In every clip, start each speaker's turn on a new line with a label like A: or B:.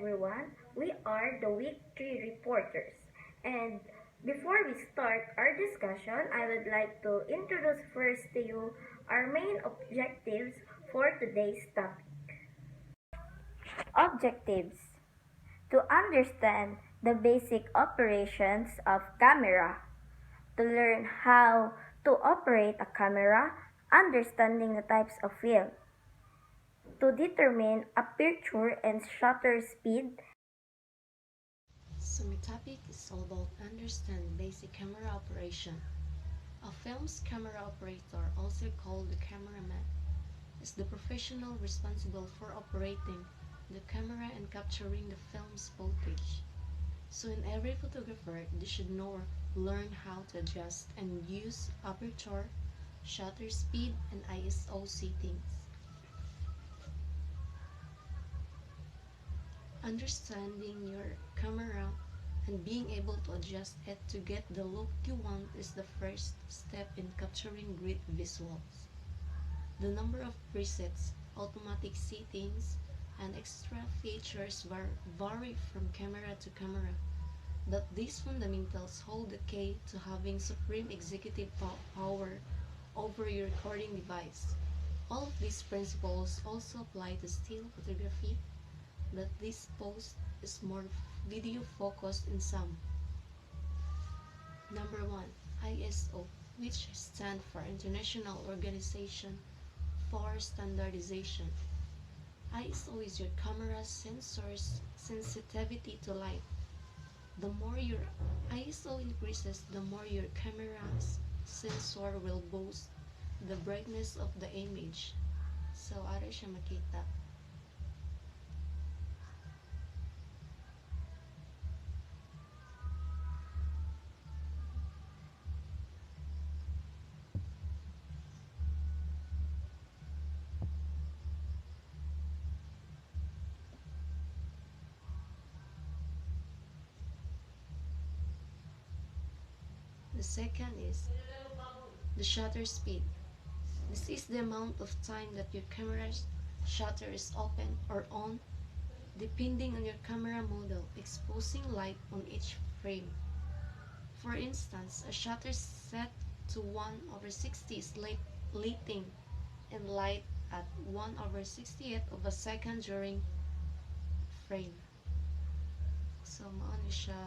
A: everyone. We are the Week 3 reporters. And before we start our discussion, I would like to introduce first to you our main objectives for today's topic. Objectives: to understand the basic operations of camera, to learn how to operate a camera, understanding the types of film, to determine aperture and shutter speed.
B: So my topic is all about understand basic camera operation. A film's camera operator, also called the cameraman, is the professional responsible for operating the camera and capturing the film's footage. So in every photographer, they should know or learn how to adjust and use aperture, shutter speed, and ISO settings. Understanding your camera and being able to adjust it to get the look you want is the first step in capturing great visuals. The number of presets, automatic settings, and extra features vary from camera to camera, but these fundamentals hold the key to having supreme executive power over your recording device. All of these principles also apply to still photography, but this post is more video focused in some. Number 1, ISO, which stands for International Organization for Standardization. ISO is your camera's sensor's sensitivity to light. The more your ISO increases, the more your camera's sensor will boost the brightness of the image. So, ara siya makita. The second is the shutter speed. This is the amount of time that your camera's shutter is open or on, depending on your camera model, exposing light on each frame. For instance, a shutter set to 1/60 is letting in light at 1/68 of a second during frame. So, maano siya.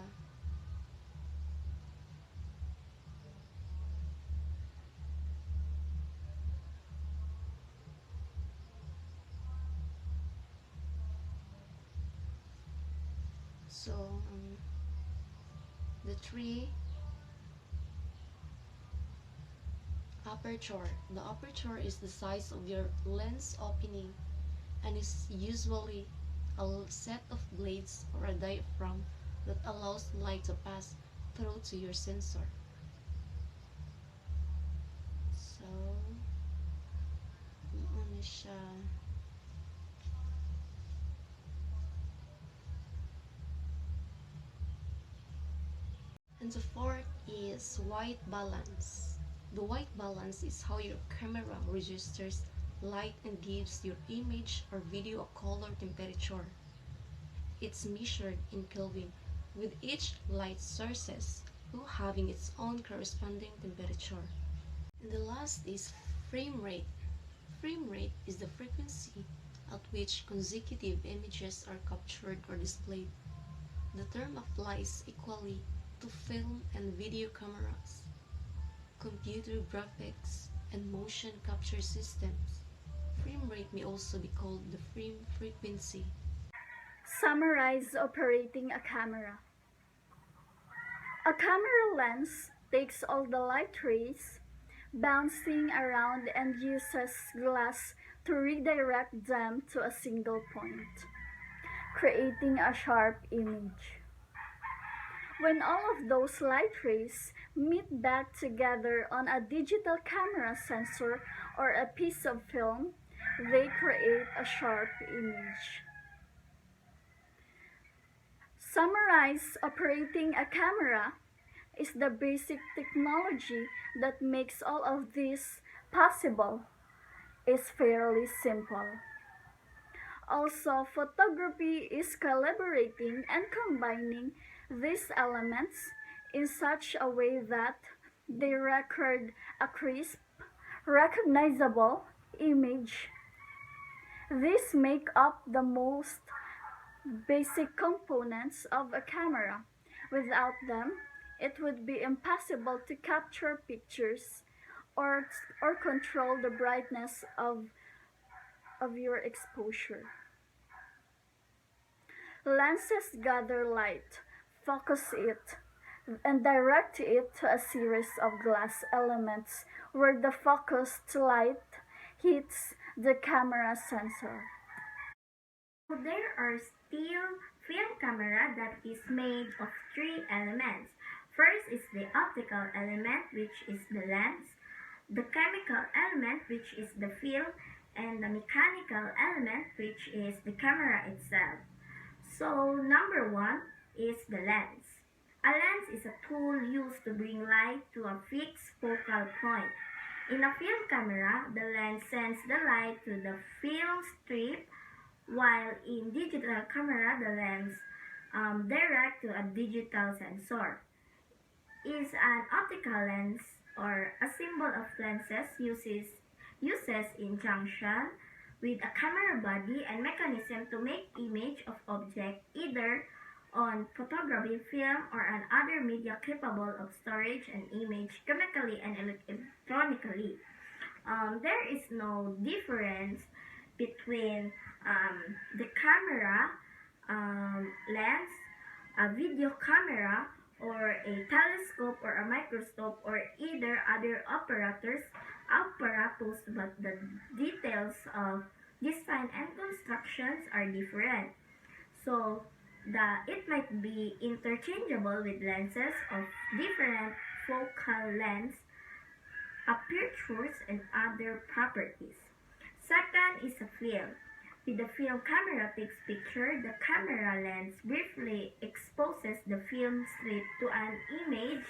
B: So, the 3, aperture. The aperture is the size of your lens opening and is usually a set of blades or a diaphragm that allows light to pass through to your sensor. So, ano siya. And the fourth is white balance. The white balance is how your camera registers light and gives your image or video a color temperature. It's measured in Kelvin, with each light sources having its own corresponding temperature. And the last is frame rate. Frame rate is the frequency at which consecutive images are captured or displayed. The term applies equally to film and video cameras, computer graphics, and motion capture systems. Frame rate may also be called the frame frequency.
C: Summarize operating a camera. A camera lens takes all the light rays bouncing around and uses glass to redirect them to a single point, creating a sharp image. When all of those light rays meet back together on a digital camera sensor or a piece of film, they create a sharp image. Summarize operating a camera is the basic technology that makes all of this possible. Is fairly simple. Also, photography is collaborating and combining these elements in such a way that they record a crisp, recognizable image. These make up the most basic components of a camera. Without them, it would be impossible to capture pictures or control the brightness of your exposure. Lenses gather light, focus it, and direct it to a series of glass elements where the focused light hits the camera sensor.
A: So there are still film camera that is made of three elements. First is the optical element, which is the lens, the chemical element, which is the film, and the mechanical element, which is the camera itself. So number one is the lens. A lens is a tool used to bring light to a fixed focal point. In a film camera, the lens sends the light to the film strip, while in digital camera, the lens direct to a digital sensor. Is an optical lens or a symbol of lenses uses in junction with a camera body and mechanism to make image of object either on photography film or an other media capable of storage and image chemically and electronically. There is no difference between the camera lens, a video camera, or a telescope or a microscope or either other apparatus, but the details of design and constructions are different. So it might be interchangeable with lenses of different focal lengths, apertures, and other properties. Second is a film. With the film camera takes picture, the camera lens briefly exposes the film strip to an image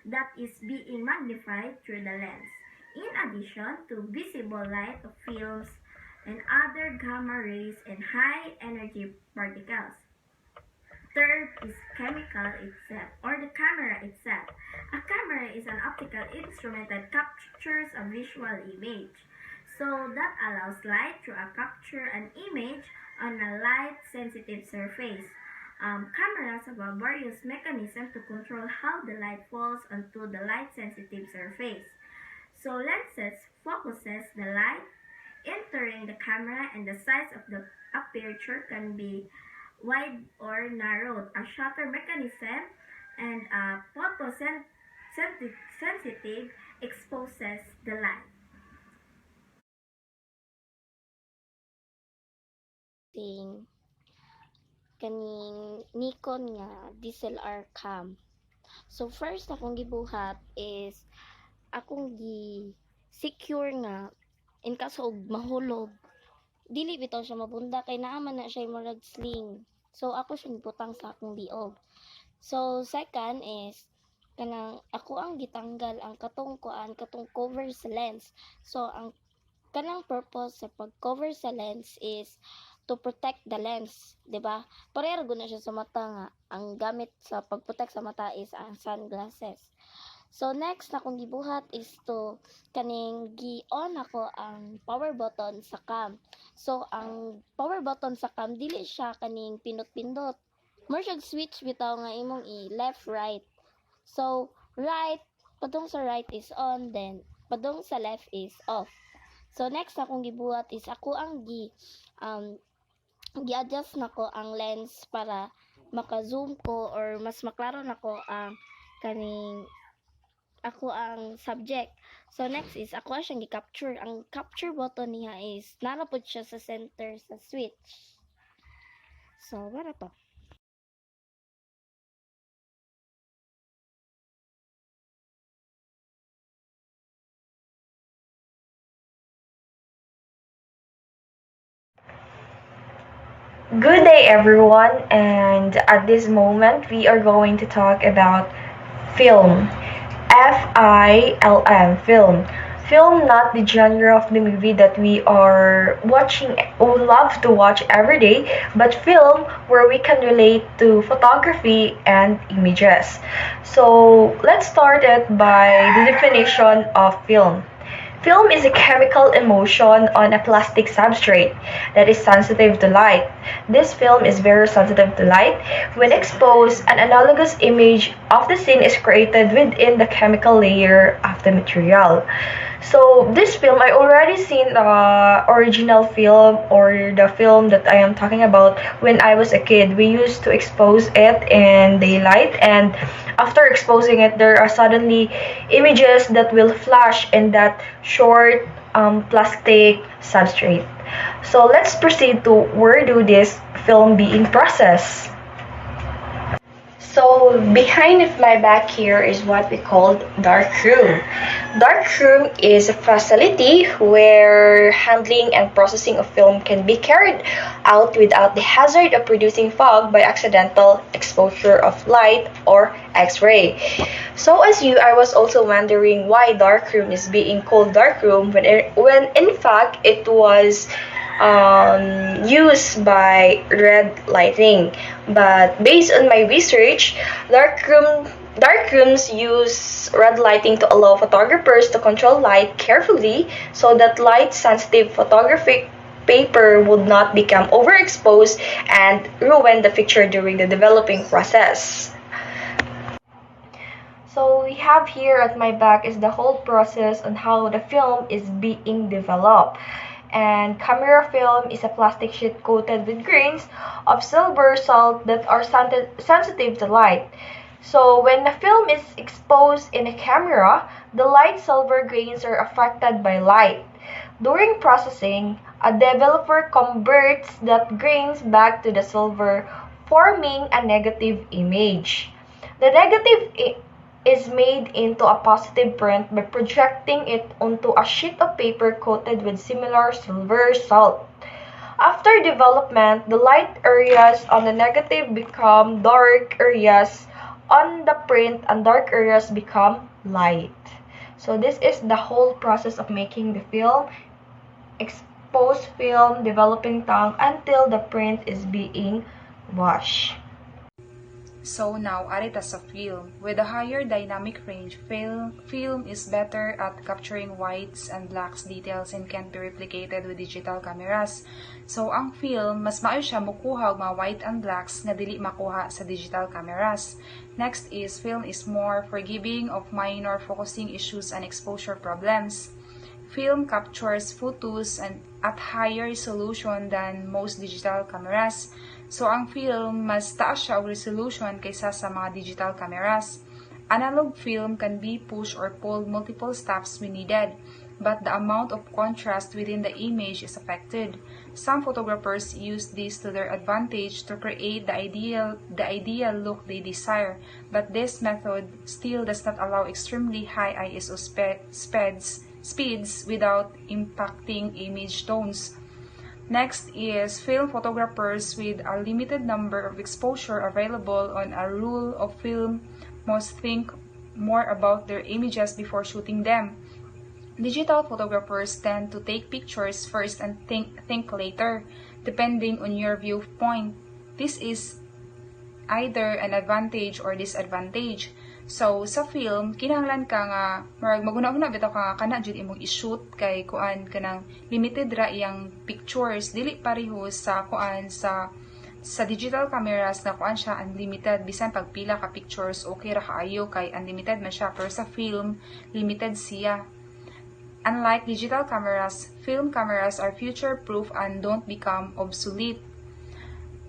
A: that is being magnified through the lens. In addition to visible light of films and other gamma rays and high energy particles. Third is chemical itself, or the camera itself. A camera is an optical instrument that captures a visual image. So that allows light to capture an image on a light-sensitive surface. Cameras have a various mechanisms to control how the light falls onto the light-sensitive surface. So lenses focuses the light entering the camera, and the size of the aperture can be wide or narrowed. A shutter mechanism and a photosensitive exposes the light.
D: Kaning Nikon nga DSLR cam. So first akong gibuhat is akong gi-secure nga in kaso og mahulog dili bitaw siya mabunda kay naaman na siya murag sling. So ako siya gibutang sa akong liog. So second is kanang ako ang gitanggal ang katong cover sa lens. So ang kanang purpose sa pag-cover sa lens is to protect the lens, di ba? Pareho gud na siya sa mata nga ang gamit sa pag-protect sa mata is ang sunglasses. So next na akong gibuhat is to kaning gi-on ako ang power button sa cam. So ang power button sa cam dili siya kaning pindot-pindot. More siya switch bitaw nga imong i-left right. So right padung sa right is on, then padung sa left is off. So next akong gibuhat is ako ang gi-adjust nako ang lens para maka-zoom ko or mas maklaro nako ang kaning ako ang subject. So next is ako siyang gi-capture. Ang capture button niya is narapod siya sa center sa switch. So wala to.
E: Good day, everyone, and at this moment we are going to talk about film. Film. Film not the genre of the movie that we are watching or love to watch every day, but film where we can relate to photography and images. So let's start it by the definition of film. Film is a chemical emulsion on a plastic substrate that is sensitive to light. This film is very sensitive to light. When exposed, an analogous image of the scene is created within the chemical layer of the material. So this film, I already seen the original film or the film that I am talking about when I was a kid. We used to expose it in daylight, and after exposing it, there are suddenly images that will flash in that short plastic substrate. So let's proceed to where do this film being processed. So behind of my back here is what we call dark room. Dark room is a facility where handling and processing of film can be carried out without the hazard of producing fog by accidental exposure of light or X-ray. So as you, I was also wondering why dark room is being called dark room when in fact it was used by red lighting. But based on my research, dark rooms use red lighting to allow photographers to control light carefully so that light sensitive photographic paper would not become overexposed and ruin the picture during the developing process. So we have here at my back is the whole process on how the film is being developed. And camera film is a plastic sheet coated with grains of silver salt that are sensitive to light. So when the film is exposed in a camera, the light silver grains are affected by light. During processing, a developer converts that grains back to the silver, forming a negative image. The negative is made into a positive print by projecting it onto a sheet of paper coated with similar silver salt. After development, the light areas on the negative become dark areas on the print and dark areas become light. So this is the whole process of making the film, exposed film, developing tongue until the print is being washed.
F: So now, arita sa film. With a higher dynamic range, film is better at capturing whites and blacks details and can be replicated with digital cameras. So ang film, mas maayo siya mukuha og mga white and blacks nga dili makuha sa digital cameras. Next is, film is more forgiving of minor focusing issues and exposure problems. Film captures photos and at higher resolution than most digital cameras. So, ang film, mas taas siya ang resolution kaysa sa mga digital cameras. Analog film can be pushed or pulled multiple steps when needed, but the amount of contrast within the image is affected. Some photographers use this to their advantage to create the ideal look they desire, but this method still does not allow extremely high ISO speeds without impacting image tones. Next is film photographers with a limited number of exposure available on a rule of film must think more about their images before shooting them. Digital photographers tend to take pictures first and think later, depending on your viewpoint. This is either an advantage or disadvantage. So, sa film, kinahanglan ka nga, maguna-una bitaw ka nga kana jud imong i-shoot kay kuan kanang limited ra iyang pictures, dili pareho sa kuan sa digital cameras na kuan siya unlimited, bisan pagpila ka pictures okay ra kaayo kay unlimited man siya, pero sa film limited siya. Unlike digital cameras, film cameras are future-proof and don't become obsolete.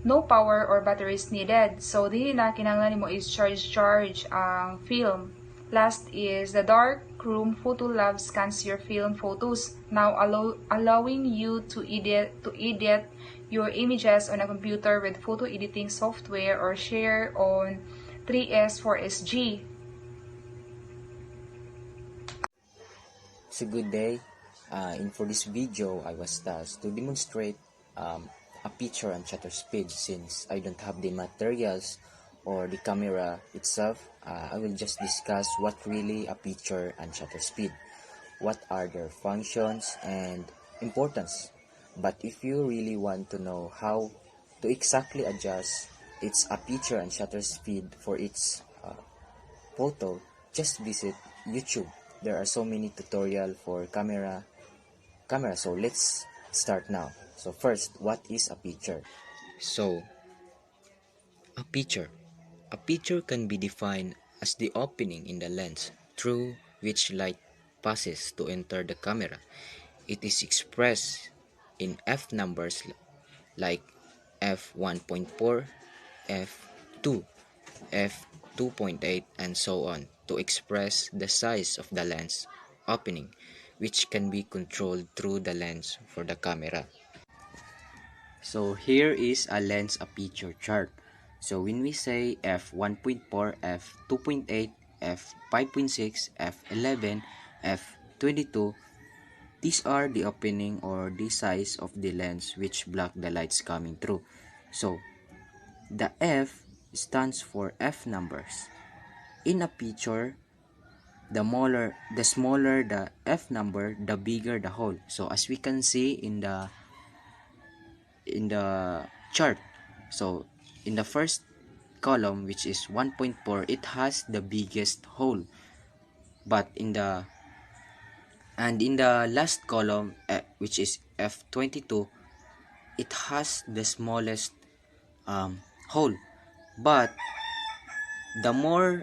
F: No power or batteries needed. So, dili na kinahanglan mo is charge ang film. Last is the dark room photo lab scans your film photos, now allowing you to edit your images on a computer with photo editing software or share on 3S 4SG.
G: It's a good day. And for this video, I was tasked to demonstrate a picture and shutter speed. Since I don't have the materials or the camera itself, I will just discuss what really a picture and shutter speed. what are their functions and importance. But if you really want to know how to exactly adjust its aperture and shutter speed for its photo, just visit YouTube. There are so many tutorial for camera. So let's start now. So first, what is aperture? So aperture. Aperture can be defined as the opening in the lens through which light passes to enter the camera. It is expressed in f numbers like f1.4, f2, f2.8, and so on to express the size of the lens opening, which can be controlled through the lens for the camera. So here is a lens aperture chart. So when we say f1.4, f2.8, f5.6, f11, f22, these are the opening or the size of the lens which block the lights coming through. So the F stands for F numbers. In a picture, the smaller the F number, the bigger the hole. So as we can see in the chart, so in the first column, which is 1.4, it has the biggest hole. But in the last column, which is F22, it has the smallest hole. But the more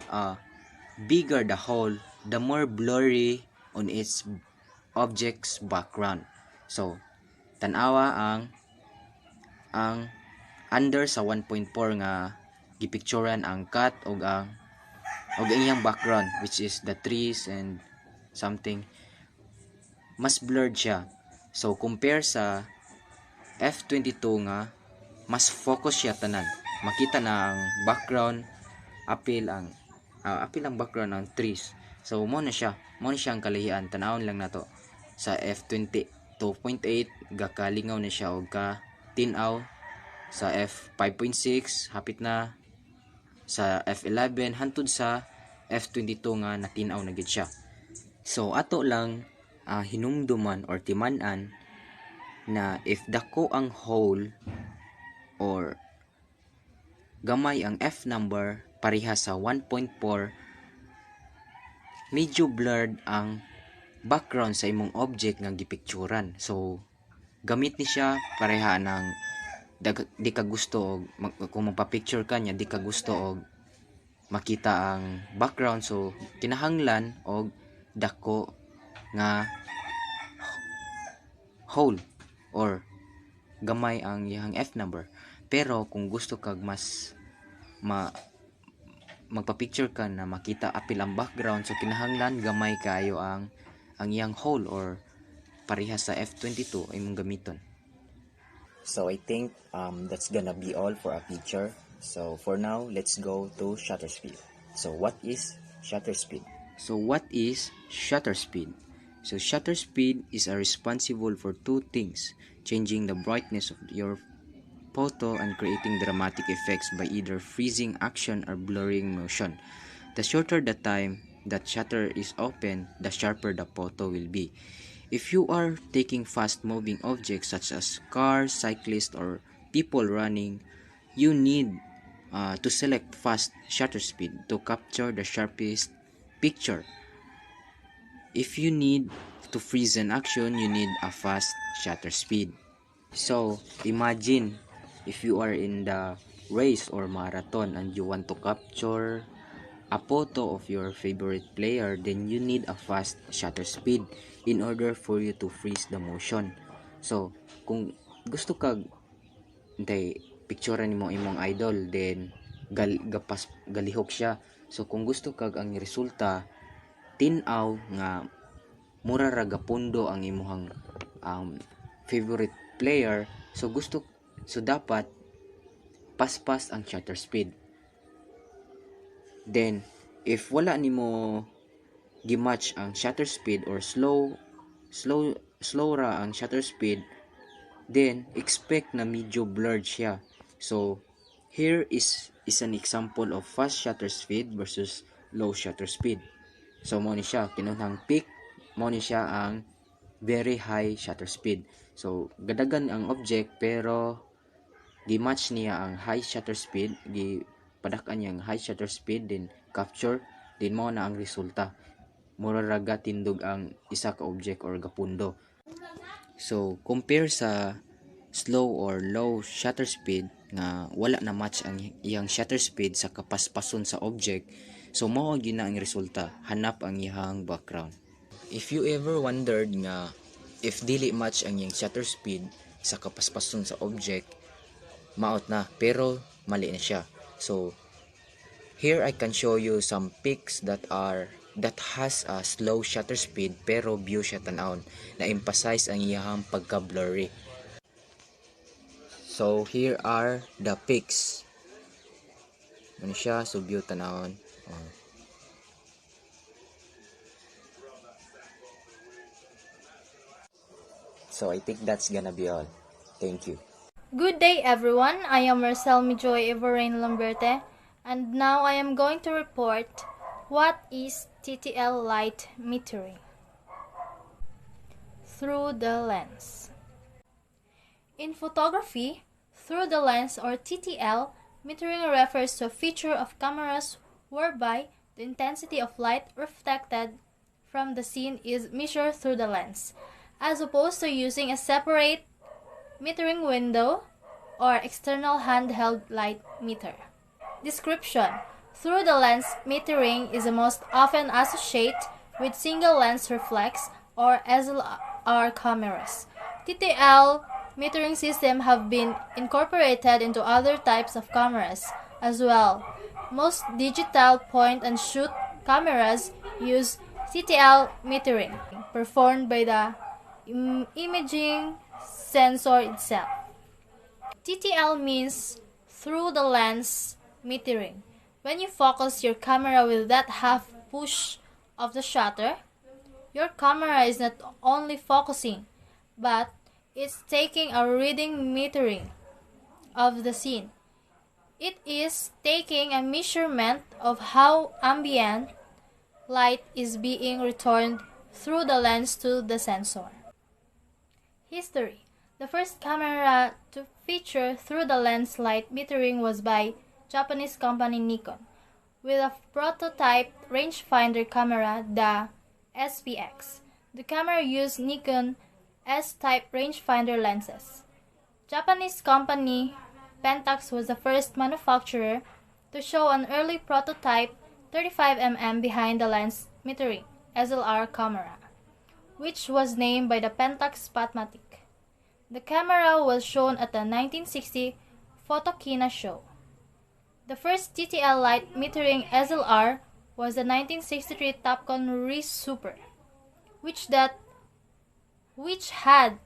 G: bigger the hole, the more blurry on its object's background. So tanawa ang under sa 1.4 nga gipicturan ang cat og iyang background, which is the trees and something, mas blurred siya. So compare sa F22 nga mas focus siya tanan. Makita na ang background, apil ang background ng trees. So mo na siya ang kalahian. Tanawon lang nato sa F22.8 gakalingaw na siya og ka tinaw. Sa F5.6 hapit na, sa F11 hantod sa F22 nga natinaw na gid siya. So ato lang hinumduman or timan-an na if dako ang hole or gamay ang F number pareha sa 1.4, medyo blurred ang background sa imong object nga gipicturan. So gamit ni siya pareha ng di ka gusto og kung magpa-picture ka niya, di ka gusto og makita ang background, so kinahanglan og dako nga hole or gamay ang iyang F number. Pero kung gusto kag mas magpa-picture ka na makita apil ang background, so kinahanglan gamay kayo ang iyang hole or pareha sa F22 ay mong gamiton. So I think that's gonna be all for a picture. So for now, let's go to shutter speed. So what is shutter speed? So shutter speed is responsible for two things: changing the brightness of your photo and creating dramatic effects by either freezing action or blurring motion. The shorter the time that shutter is open, the sharper the photo will be. If you are taking fast-moving objects such as cars, cyclists, or people running, you need to select fast shutter speed to capture the sharpest picture. If you need to freeze an action, you need a fast shutter speed. So, imagine if you are in the race or marathon and you want to capture a photo of your favorite player, then you need a fast shutter speed in order for you to freeze the motion. So kung gusto kag picturean nimo imong idol, then galihok siya. So kung gusto kag ang resulta tinaw nga mura ra gapundo ang imong favorite player, so dapat paspas ang shutter speed. Then if wala nimo gimatch ang shutter speed or slow ra ang shutter speed, then expect na medyo blurred siya. So here is an example of fast shutter speed versus low shutter speed. So mo ni siya kinahanglang pick mo ni siya ang very high shutter speed. So gadagan ang object pero gi-match niya ang high shutter speed, gipadak-an niya ang high shutter speed din capture din mo na ang resulta. Mura raga tindog ang isa ka object or gapundo. So compare sa slow or low shutter speed nga wala na match ang iyang shutter speed sa kapaspason sa object, so mao gyud na ang resulta, hanap ang iyang background. If you ever wondered nga if dili match ang iyang shutter speed sa kapaspason sa object, maot na, pero mali na siya. So here I can show you some pics that has a slow shutter speed pero view siya tan-awon, na emphasize ang iyang pagka-blurry. So here are the pics. Ano siya? So view tan-awon. So I think that's gonna be all. Thank you.
H: Good day everyone, I am Marcel Mijoy Everrain Lamberte, and now I am going to report what is TTL light metering. Through the lens. In photography, through the lens or TTL, metering refers to a feature of cameras whereby the intensity of light reflected from the scene is measured through the lens, as opposed to using a separate metering window or external handheld light meter. Description: through the lens metering is the most often associated with single lens reflex or SLR cameras. TTL metering systems have been incorporated into other types of cameras as well. Most digital point and shoot cameras use TTL metering, performed by the imaging sensor itself. TTL means through the lens metering. When you focus your camera with that half push of the shutter, your camera is not only focusing, but it's taking a reading metering of the scene. It is taking a measurement of how ambient light is being returned through the lens to the sensor. History: the first camera to feature through the lens light metering was by Japanese company Nikon, with a prototype rangefinder camera, the SPX. The camera used Nikon S-type rangefinder lenses. Japanese company Pentax was the first manufacturer to show an early prototype 35mm behind the lens metering SLR camera, which was named by the Pentax Spotmatic. The camera was shown at the 1960 Photokina show. The first TTL light metering SLR was the 1963 Topcon Ri Super, which had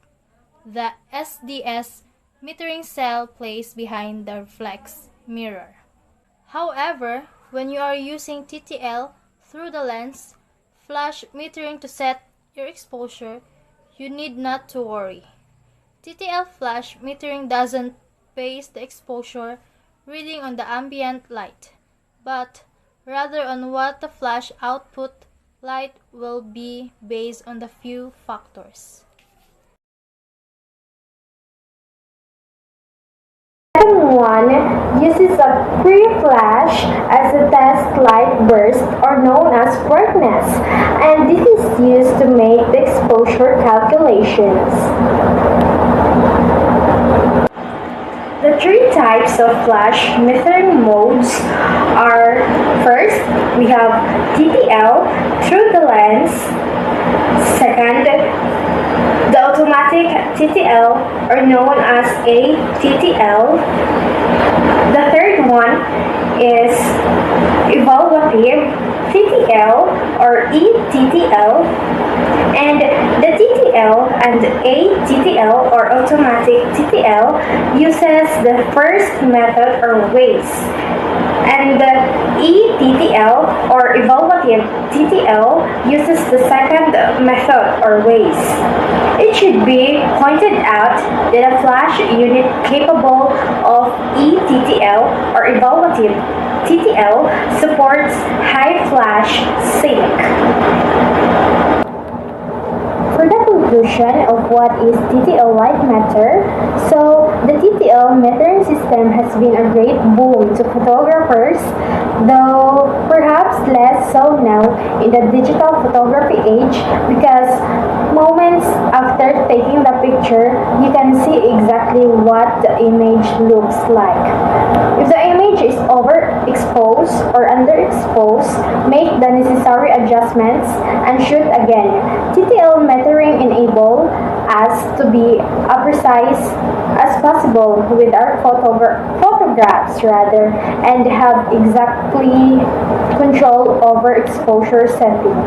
H: the SDS metering cell placed behind the reflex mirror. However, when you are using TTL through the lens flash metering to set your exposure, you need not to worry. TTL flash metering doesn't base the exposure reading on the ambient light, but rather on what the flash output light will be based on the few factors.
A: The second one uses a pre-flash as a test light burst, or known as brightness, and this is used to make the exposure calculations. The three types of flash metering modes are: first, we have TTL through the lens; second, the automatic TTL, or known as ATTL. The third one is evaluative TTL, or ETTL. And the TTL and ATTL, or automatic TTL, uses the first method or ways, and the ETTL, or evaluative TTL, uses the second method or ways. It should be pointed out that a flash unit capable of ETTL or evaluative TTL supports high flash sync.
I: conclusion of what is TTL light matter, so the TTL metering system has been a great boom to photographers, though perhaps less so now in the digital photography age because moments after taking the picture, you can see exactly what the image looks like. If the image is overexposed or underexposed, make the necessary adjustments and shoot again. TTL metering enable us to be as precise as possible with our photographs and have exactly control over exposure setting.